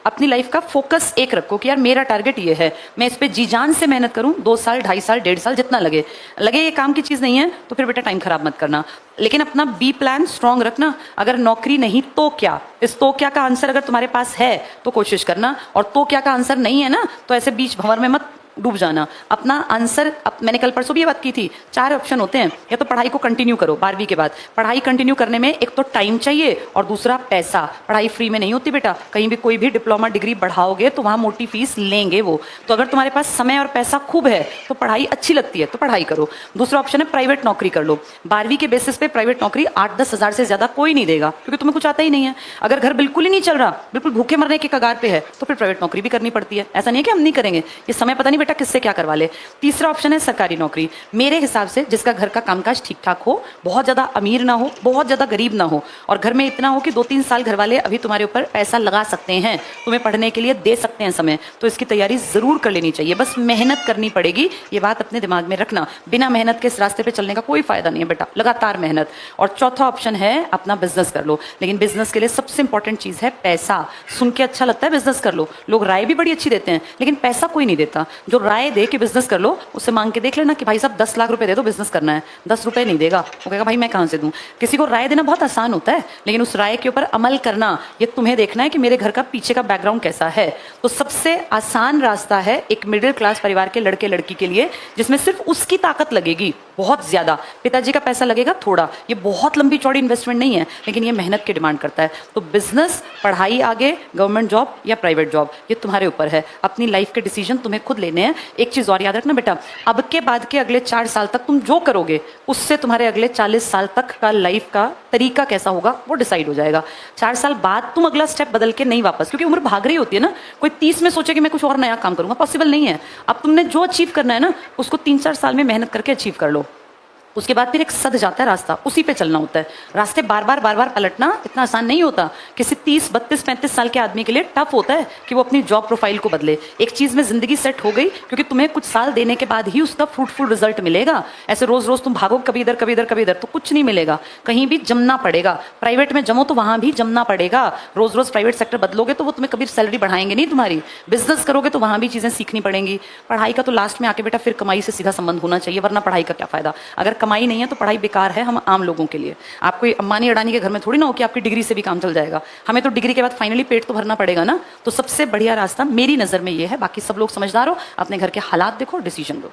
अपनी लाइफ का फोकस एक रखो कि यार मेरा टारगेट ये है, मैं इस पे जी जान से मेहनत करूं, 2 साल 2.5 साल 1.5 साल जितना लगे ये काम की चीज नहीं है तो फिर बेटा टाइम खराब मत करना। लेकिन अपना बी प्लान स्ट्रांग रखना। अगर नौकरी नहीं तो क्या, इस तो क्या का आंसर अगर तुम्हारे पास है तो कोशिश करना, और तो क्या का आंसर नहीं है ना तो ऐसे बीच भंवर में मत डूब जाना। अपना आंसर मैंने कल परसों भी ये बात की थी, 4 ऑप्शन होते हैं। या तो पढ़ाई को कंटिन्यू करो, 12वीं के बाद पढ़ाई कंटिन्यू करने में एक तो टाइम चाहिए और दूसरा पैसा। पढ़ाई फ्री में नहीं होती बेटा, कहीं भी कोई भी डिप्लोमा डिग्री बढ़ाओगे तो वहां मोटी फीस लेंगे वो। तो अगर तुम्हारे पास समय और पैसा खूब है तो पढ़ाई अच्छी लगती है तो पढ़ाई करो। दूसरा ऑप्शन है प्राइवेट नौकरी कर लो। 12वीं के बेसिस पे प्राइवेट नौकरी 8-10 हज़ार से ज्यादा कोई नहीं देगा क्योंकि तुम्हें कुछ आता ही नहीं है। अगर घर बिल्कुल ही नहीं चल रहा, बिल्कुल भूखे मरने के कगार पे है तो फिर प्राइवेट नौकरी भी करनी पड़ती है। ऐसा नहीं है कि हम नहीं करेंगे, ये समय पता नहीं बेटा किससे क्या करवा ले। तीसरा ऑप्शन है सरकारी नौकरी। मेरे हिसाब से जिसका घर का कामकाज ठीक ठाक हो, बहुत ज्यादा अमीर ना हो, बहुत ज्यादा गरीब ना हो, और घर में इतना हो कि 2-3 साल घर वाले अभी तुम्हारे ऊपर पैसा लगा सकते हैं, तुम्हें पढ़ने के लिए दे सकते हैं समय, तो इसकी तैयारी जरूर कर लेनी चाहिए। बस मेहनत करनी पड़ेगी, ये बात अपने दिमाग में रखना। बिना मेहनत के इस रास्ते पे चलने का कोई फायदा नहीं है बेटा, लगातार मेहनत। और चौथा ऑप्शन है अपना बिजनेस कर लो। लेकिन बिजनेस के लिए सबसे इंपॉर्टेंट चीज है पैसा। सुन के अच्छा लगता है बिजनेस कर लो, लोग राय भी बड़ी अच्छी देते हैं, लेकिन पैसा कोई नहीं देता। जो राय दे के बिजनेस कर लो उससे मांग के देख लेना कि भाई साहब 10 लाख रुपए दे दो, बिजनेस करना है। 10 रुपए नहीं देगा, वो कहेगा भाई मैं कहां से दूं। किसी को राय देना बहुत आसान होता है, लेकिन उस राय के ऊपर अमल करना, ये तुम्हें देखना है कि मेरे घर का पीछे का बैकग्राउंड कैसा है। तो सबसे आसान रास्ता है एक मिडिल क्लास परिवार के लड़के लड़की के लिए, जिसमें सिर्फ उसकी ताकत लगेगी बहुत ज्यादा, पिताजी का पैसा लगेगा थोड़ा। ये बहुत लंबी चौड़ी इन्वेस्टमेंट नहीं है, लेकिन ये मेहनत की डिमांड करता है। तो बिजनेस, पढ़ाई आगे, गवर्नमेंट जॉब या प्राइवेट जॉब, ये तुम्हारे ऊपर है। अपनी लाइफ के डिसीजन तुम्हें खुद लेने हैं। एक चीज और याद रखना बेटा, अब के बाद के अगले 4 साल तक तुम जो करोगे उससे तुम्हारे अगले 40 साल तक का लाइफ का तरीका कैसा होगा वो डिसाइड हो जाएगा। 4 साल बाद तुम अगला स्टेप बदल के नहीं वापस, क्योंकि उम्र भाग रही होती है ना। कोई 30 में सोचे कि मैं कुछ और नया काम करूंगा, पॉसिबल नहीं है। अब तुमने जो अचीव करना है ना उसको 3-4 साल में मेहनत करके अचीव कर लो। उसके बाद फिर एक सध जाता है रास्ता, उसी पे चलना होता है। रास्ते बार बार पलटना इतना आसान नहीं होता। किसी 30, 32, 35 साल के आदमी के लिए टफ होता है कि वो अपनी जॉब प्रोफाइल को बदले। एक चीज में जिंदगी सेट हो गई, क्योंकि तुम्हें कुछ साल देने के बाद ही उसका फ्रूटफुल रिजल्ट मिलेगा। ऐसे रोज रोज तुम भागो कभी इधर कभी इधर कभी इधर तो कुछ नहीं मिलेगा। कहीं भी जमना पड़ेगा। प्राइवेट में जमो तो वहां भी जमना पड़ेगा। रोज रोज प्राइवेट सेक्टर बदलोगे तो वो तुम्हें कभी सैलरी बढ़ाएंगे नहीं तुम्हारी। बिजनेस करोगे तो वहां भी चीजें सीखनी पड़ेंगी। पढ़ाई का तो लास्ट में आके बेटा फिर कमाई से सीधा संबंध होना चाहिए, वरना पढ़ाई का क्या फायदा। अगर कमाई नहीं है तो पढ़ाई बेकार है हम आम लोगों के लिए। आप कोई अंबानी अडानी के घर में थोड़ी ना हो कि आपकी डिग्री से भी काम चल जाएगा। हमें तो डिग्री के बाद फाइनली पेट तो भरना पड़ेगा ना। तो सबसे बढ़िया रास्ता मेरी नजर में ये है। बाकी सब लोग समझदार हो, अपने घर के हालात देखो, डिसीजन लो।